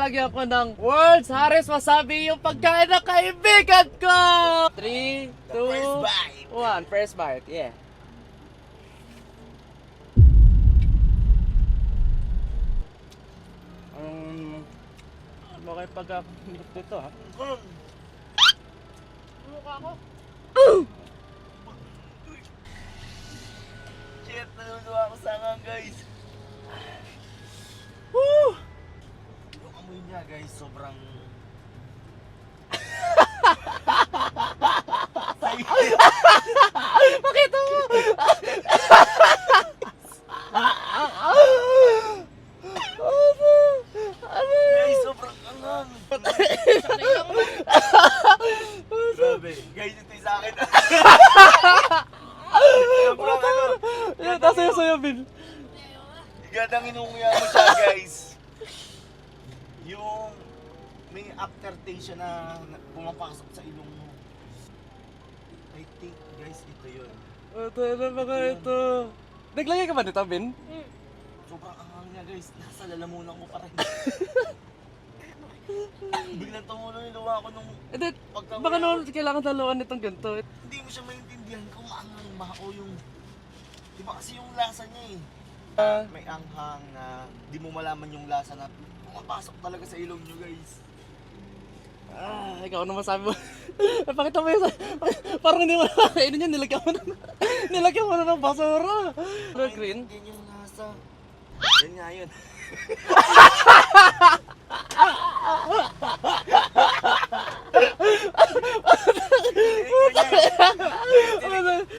magbabahagi ako ng World's Hardest Wasabi, yung pagkain ng kaibigan ko! 3, 2, 1. First bite, yeah. Bakit pag-hilip dito, ha? Mukha ko. Shit, naluluwa ako sa nga, guys. Woo! Yung amoy niya, guys, sobrang... Pakita mo! Guys, sobrang angang. Grabe. Guys, ito yung sa akin. Sobrang ano. Yan, nasa yung sa'yo, Bill. Gadang inunguya mo siya, guys. Yung may aftertaste siya na pumapasok sa ilong mo. I think, guys, ito yun. Ito, ano ba ka ito? Naglagay ka ba nito, Ben? Sobrang angang niya, guys. Nasa lalamunan ko pa rin. Biglang tumulo yung luwa ko nung Ito, pagkawa. baka naman kailangan taluan nitong ganito. Hindi mo siya maintindihan kung maangang ba o yung... Diba kasi yung lasa niya eh. May anghang na di mo malaman yung lasa na pumapasok talaga sa ilong nyo, guys. Ikaw naman sabi mo. Pakita mo yun. Parang hindi mo nakakainin yun. Nilagyan mo na ng basura. Ano, green? Yan yung lasa. Yan nga yun.